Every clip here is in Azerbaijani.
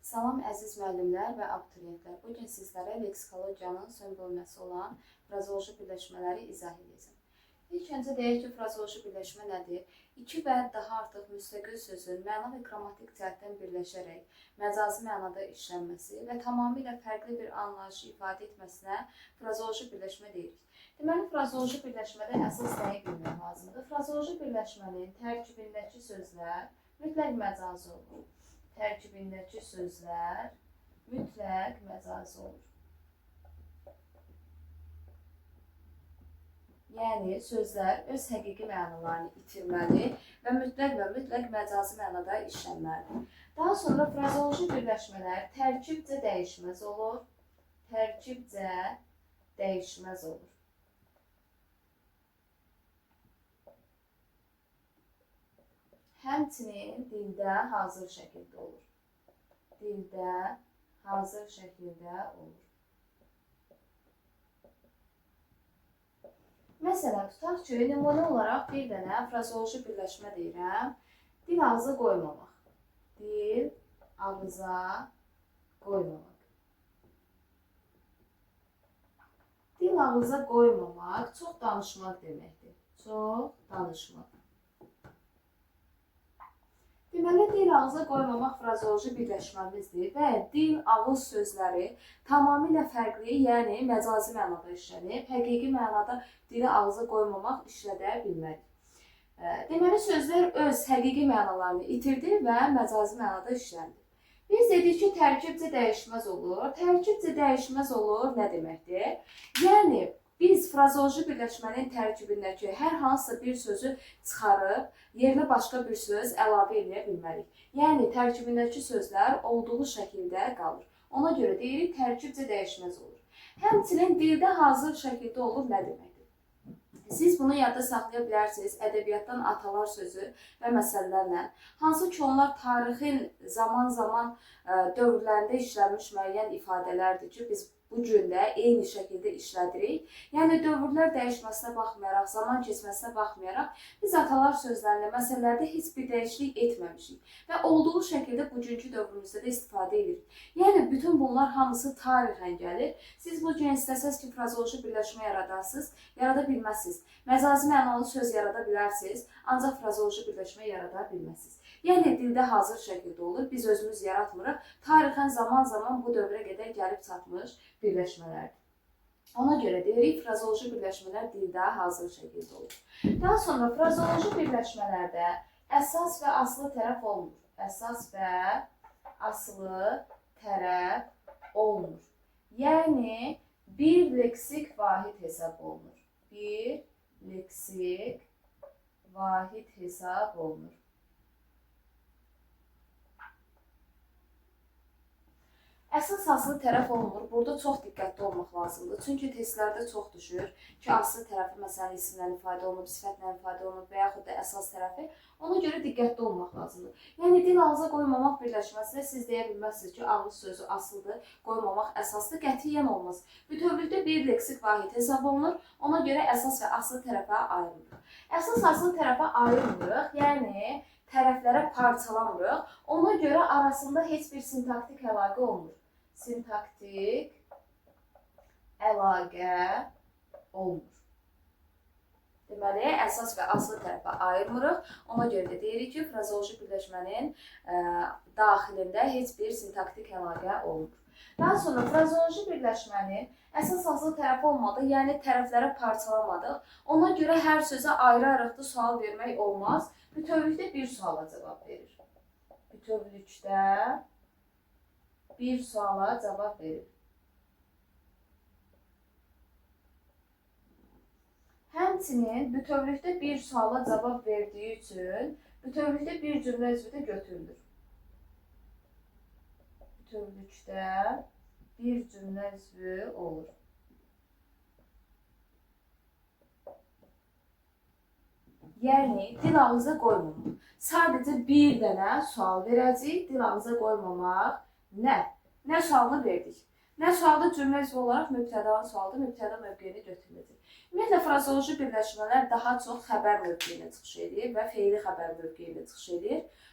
Salam əziz müəllimlər və abituriyentlər. Bu gün sizlərə leksikologiyanın son bölməsi olan frazeoloji birləşmələri izah edəcəm. İlk öncə deyək ki, frazeoloji birləşmə nədir? İki və daha artıq müstəqil sözün məna və qrammatik cəhətdən birləşərək məcazi mənada işlənməsi və tamamilə fərqli bir anlayışı ifadə etməsinə frazeoloji birləşmə deyirik. Deməli, frazeoloji birləşmədə əsas nəyi bilmək lazımdır? Frazeoloji birləşmənin tərkibindəki sözlər mütləq məcazi olur. Tərkibindəki sözlər mütləq məcazi olur. Yəni, sözlər öz həqiqi mənalarını itirməli və mütləq məcazi mənada işlənməlidir. Daha sonra frazeoloji birləşmələr tərkibcə dəyişməz olur. Tərkibcə dəyişməz olur. Həmçinin dildə hazır şəkildə olur. Dildə hazır şəkildə olur. Məsələn, tutaq ki, nümunə olaraq bir dənə frazeoloji birləşmə deyirəm. Dil ağza qoymamaq. Dil ağza qoymamaq. Dil ağza qoymamaq çox danışmaq deməkdir. Çox danışmaq. Deməli, dil ağza qoymamaq frazeoloji birləşməmizdir və dil, ağız sözləri tamamilə fərqli, yəni məcazi mənada işlənib, həqiqi mənada dili ağza qoymamaq işlədə bilmərik. Deməli, sözlər öz həqiqi mənalarını itirdi və məcazi mənada işləndi. Biz dedik ki, tərkibcə dəyişməz olur. Tərkibcə dəyişməz olur nə deməkdir? Yəni, biz frazeoloji birləşmənin tərkibindəki hər hansısa bir sözü çıxarıb, yerinə başqa bir söz əlavə edə bilmərik. Yəni, tərkibindəki sözlər olduğu şəkildə qalır. Ona görə deyirik, tərkibcə dəyişməz olur. Həmçinin dildə hazır şəkildə olur nə deməkdir? Siz bunu yadda saxlaya bilərsiniz ədəbiyyatdan atalar sözü və məsələlərlə. Hansı ki, onlar tarixin zaman dövrlərində işlənmiş müəyyən ifadələrdir ki, biz bu gün də eyni şəkildə işlədirik. Yəni, dövrlər dəyişməsinə baxmayaraq, zaman keçməsinə baxmayaraq, biz atalar sözlərlə məsələlərdə heç bir dəyişiklik etməmişik və olduğu şəkildə bugünkü dövrümüzdə də istifadə edirik. Yəni, bütün bunlar hamısı tarixən gəlir. Siz bu gün istəsəz ki, frazeoloji birləşmə yaradasınız, yarada bilməzsiniz. Məcazi mənalı söz yarada bilərsiniz, ancaq frazeoloji birləşmə yarada bilməzsiniz. Yəni, dildə hazır şəkildə olur, biz özümüz yaratmırıq, tarixən zaman bu dövrə qədər gəlib çatmış birləşmələrdir. Ona görə deyirik, frazeoloji birləşmələr dildə hazır şəkildə olur. Daha sonra frazeoloji birləşmələrdə əsas və aslı tərəf olmur. Əsas və aslı tərəf olmur. Yəni, bir leksik vahid hesab olunur. Bir leksik vahid hesab olunur. Əsas aslı tərəf olmur. Burada çox diqqətli olmaq lazımdır. Çünki testlərdə çox düşür ki, aslı tərəfi məsələn isimlə ifadə olunub, sifətlə ifadə olunub və yaxud da əsas tərəfi. Ona görə diqqətli olmaq lazımdır. Yəni, dil ağza qoymamaq birləşməsində siz deyə bilməzsiniz ki, ağız sözü aslıdır, qoymamaq əsasdır, qətiyyən olmaz. Bütövlükdə bir leksik vahid hesab olunur. Ona görə əsas və aslı tərəfə ayrılır. Əsas aslı tərəfə ayrılmırıq, yəni tərəflərə parçalamırıq. Ona görə arasında heç bir sintaktik əlaqə olmur. Sintaktik əlaqə olmur. Deməli, əsas və aslı tərəfə ayırmırıq. Ona görə də deyirik ki, frazeoloji birləşmənin daxilində heç bir sintaktik əlaqə olmur. Daha sonra frazeoloji birləşmənin əsas aslı tərəfi olmadı, yəni tərəflərə parçalamadık. Ona görə hər sözə ayrı-ayrıqda sual vermək olmaz. Bütövlükdə bir suala cavab verir. Bütövlükdə bir suala cavab verir. Həmçinin bütövlükdə bir suala cavab verdiyi üçün bütövlükdə bir cümlə üzvü də götürülür. Bütövlükdə bir cümlə üzvü olur. Yəni, dil ağıza qoymamaq. Sadəcə bir dənə sual verəcəyik, dil ağıza qoymamaq nə? Nə sualını verdik? Nə sualda cümlə üzvü olaraq mübtədanın sualda mübtəda mövqeyini götürüləcək. Ümumiyyətlə, frazeoloji birləşmələr daha çox xəbər mövqeyinə çıxış edir və feili xəbər mövqeyinə çıxış edir.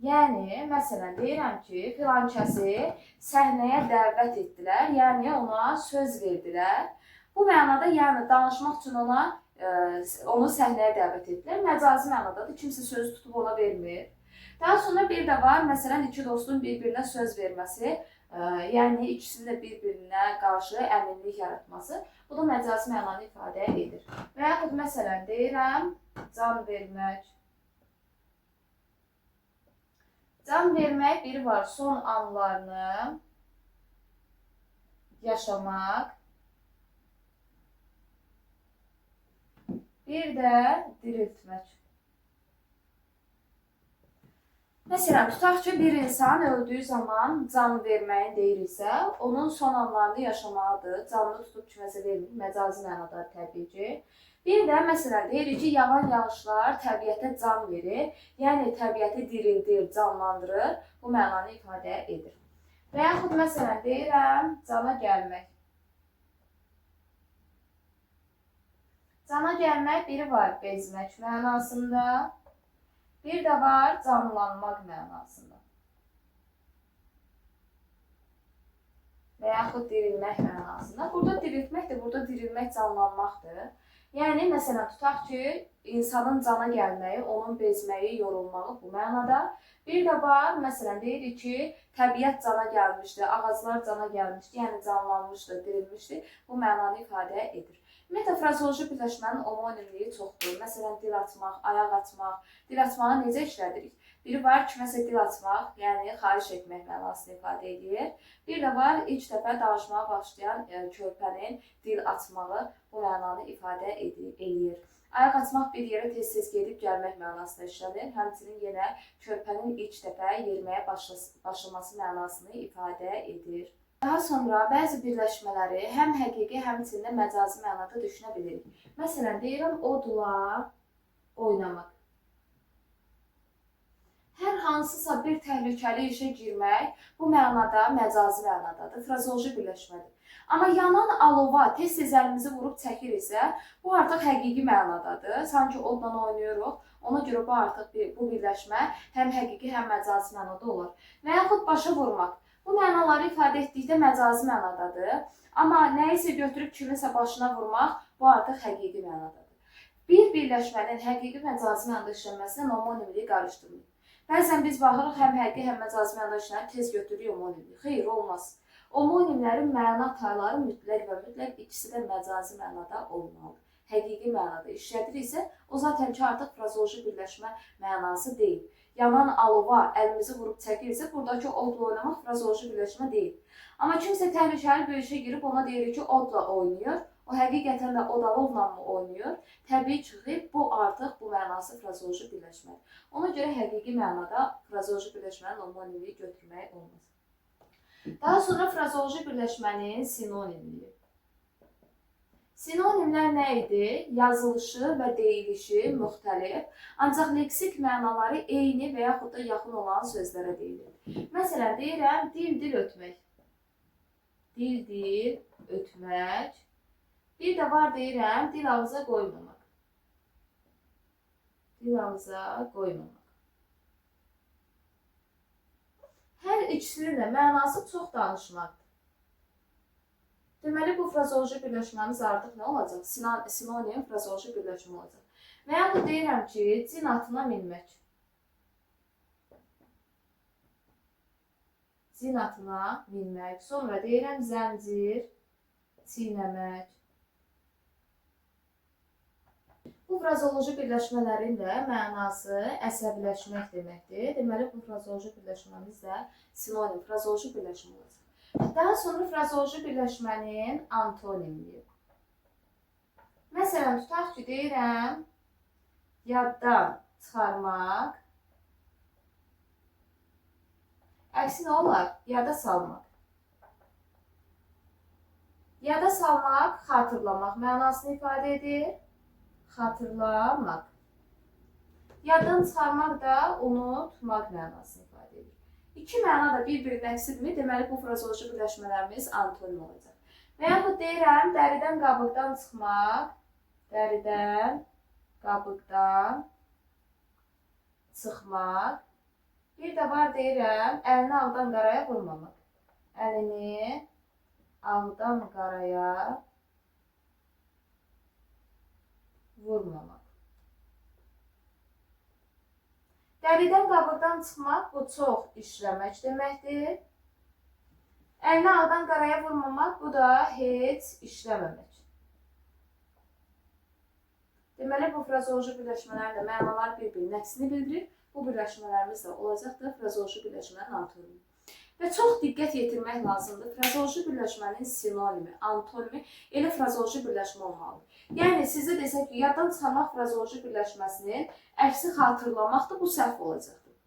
Yəni, məsələn, deyirəm ki, filankəsi səhnəyə dəvət etdilər, yəni ona söz verdilər. Bu mənada, yəni danışmaq üçün onu səhnəyə dəvət etdilər. Məcazi mənadadır, kimsə sözü tutub ona vermir. Daha sonra bir də var, məsələn, iki dostun bir-birinə söz verməsi, yəni ikisinin də bir-birinə qarşı əminlik yaratması. Bu da məcazi mənanı ifadə edir. Və yaxud məsələn deyirəm, can vermək. Can vermək biri var, son anlarını yaşamaq. Bir də diriltmək. Məsələn, tutaq ki, bir insan öldüyü zaman can verməyi deyirsə, onun son anlarını yaşamaqdır. Canını tutub kiməsə vermir, məcazi mənada təbii ki. Bir də məsələn deyirik ki, yağan yağışlar təbiətə can verir, yəni təbiəti dirildir, canlandırır, bu mənanı ifadə edir. Və yaxud məsələn deyirəm, cana gəlmək. Cana gəlmək biri var bezmək mənasında, bir də var canlanmaq mənasında. Və yaxud dirilmək mənasında. Burada diriltməkdir, burada dirilmək canlanmaqdır. Yəni, məsələn, tutaq ki, insanın cana gəlməyi, onun bezməyi, yorulmağı bu mənada. Bir də var, məsələn, deyirik ki, təbiət cana gəlmişdir, ağaclar cana gəlmişdir, yəni canlanmışdır, dirilmişdir. Bu mənanı ifadə edir. Metafrazoloji birləşmənin homonimliyi çoxdur. Məsələn, dil açmaq, ayaq açmaq. Dil açmağı necə işlədirik? Biri var, kiməsə dil açmaq, yəni xahiş etmək mənasını ifadə edir. Bir də var, ilk dəfə danışmağa başlayan körpənin dil açmağı bu mənanı ifadə edir. Ayaq açmaq bir yerə tez-tez gedib gəlmək mənasında işlənir. Həmçinin yenə körpənin ilk dəfə yeriməyə başlaması mənasını ifadə edir. Daha sonra bəzi birləşmələri həm həqiqi, həmçinin də məcazi mənada düşünə bilirik. Məsələn, deyirəm, odla oynamaq. Hər hansısa bir təhlükəli işə girmək bu mənada məcazi mənadadır, frazoloji birləşmədir. Amma yanan alova tez-tez əlimizi vurub çəkiriksə, bu artıq həqiqi mənadadır. Sanki odla oynayırıq, ona görə bu artıq bu birləşmə həm həqiqi, həm məcazi mənada olur. Və yaxud başa vurmaq. Bu mənaları ifadə etdikdə məcazi mənadadır. Amma nəyisə götürüb kiminsə başına vurmaq, bu artıq həqiqi mənadadır. Bir birləşmənin həqiqi məcazi mənada işlənməsinə homonimliyi qarışdırılır. Bəzən biz baxırıq, həm həqiqi, həm məcazi mənada işlənir, tez götürürük homonimliyi. Xeyr, olmaz. Homonimlərin məna tayları mütləq və mütləq ikisi də məcazi mənada olmalıdır. Həqiqi mənada işlədiriksə, o zaten ki, artıq frazoloji birləşmə mənası deyil. Yanan alova əlimizi vurub çəkirsə, buradakı odla oynamaq frazoloji birləşmə deyil. Amma kimsə təhlükəli bir işə girib ona deyirik ki, odla oynayır. O həqiqətən də odalovla mı oynayır? Təbii ki, bu artıq bu mənası frazoloji birləşmədir. Ona görə həqiqi mənada frazoloji birləşmənin homonimliyi götürmək olmaz. Daha sonra frazoloji birləşmənin sinonimliyi. Sinonimlər nə idi? Yazılışı və deyilişi müxtəlif, ancaq leksik mənaları eyni və yaxud da yaxın olan sözlərə deyilir. Məsələn, deyirəm, dil-dil ötmək. Dil-dil ötmək. Bir də var deyirəm, dil ağza qoymamaq. Dil ağza qoymamaq. Hər ikisinin də mənası çox danışmaqdır. Deməli, bu frazoloji birləşməmiz artıq nə olacaq? Sinonim frazoloji birləşmə olacaq. Və yaxud deyirəm ki, cin atına minmək. Cin atına minmək. Sonra deyirəm, zəncir çiynəmək. Bu frazoloji birləşmələrin də mənası əsəbiləşmək deməkdir. Deməli, bu frazoloji birləşməmiz də sinonim, frazoloji birləşmə olacaq. Daha sonra frazoloji birləşmənin antonimliyi. Məsələn, tutaq ki, deyirəm, yaddan çıxarmaq. Əksi nə olar? Yada salmaq. Yada salmaq, xatırlamaq mənasını ifadə edir. Xatırlamaq. Yaddan çıxarmaq da unutmaq mənasını ifadə edir. İki məna da bir-birinin əksidirmi? Deməli, bu frazoloji birləşmələrimiz antonim olacaq. Və yaxud deyirəm, dəridən qabıqdan çıxmaq. Dəridən qabıqdan çıxmaq. Bir də var deyirəm, əlini ağdan qaraya vurmamaq. Əlini ağdan qaraya vurmamaq. Dəridən qabıqdan çıxmaq bu çox işləmək deməkdir. Əlini ağdan qaraya vurmamaq bu da heç işləməmək. Deməli, bu frazeoloji birləşmələrin də mənaları bir-birinin əksini bildirir. Bu birləşmələrimiz də olacaqdır frazeoloji birləşmənin antonimi. Və çox diqqət yetirmək lazımdır. Frazeoloji birləşmənin sinonimi, antonimi elə frazeoloji birləşmə olmalıdır. Yəni, sizə desək ki, yaddan çıxarmaq frazeoloji birləşməsinin əksi xatırlamaqdır, bu səhv olacaqdır.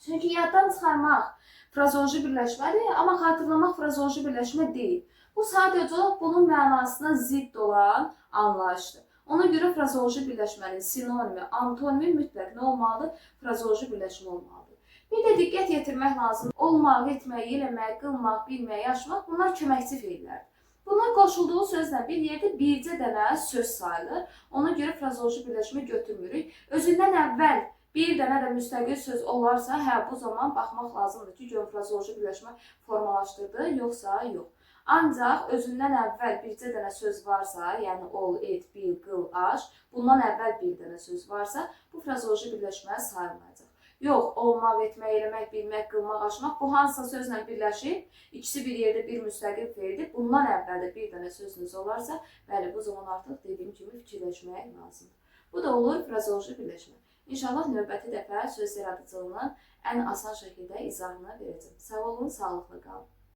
Çünki yaddan çıxarmaq frazeoloji birləşmədir, amma xatırlamaq frazeoloji birləşmə deyil. Bu sadəcə bunun mənasına zidd olan anlayışdır. Ona görə frazeoloji birləşmənin sinonimi, antonimi mütləq nə olmalıdır? Frazeoloji birləşmə olmalıdır. Bir də diqqət yetirmək lazım. Olmaq, etmək, eləmək, qılmaq, bilmək, yaşamaq bunlar köməkçi feillərdir. Bunlar qoşulduğu sözlə bir yerdə bircə dənə söz sayılır. Ona görə frazeoloji birləşmə götürmürük. Özündən əvvəl bir dənə də müstəqil söz olarsa, bu zaman baxmaq lazımdır ki, gör frazeoloji birləşmə formalaşdırdı, yoxsa yox. Ancaq özündən əvvəl bircə dənə söz varsa, yəni ol, et, bil, qıl, aş, bundan əvvəl bir dənə söz varsa, bu frazeoloji birləşmə sayılmayacaq. Yox, olmaq, etmək, eləmək, bilmək, qılmaq, aşmaq, bu hansısa sözlə birləşib, ikisi bir yerdə bir müstəqil feildir. Bundan əvvəl də bir dənə sözünüz olarsa, bəli, bu zaman artıq dediyim kimi fikirləşmək lazımdır. Bu da olur frazeoloji birləşmə. İnşallah növbəti dəfə söz yaradıcılığının ən asan şəkildə izahını verəcəm. Sağ olun, sağlıqlı qalın.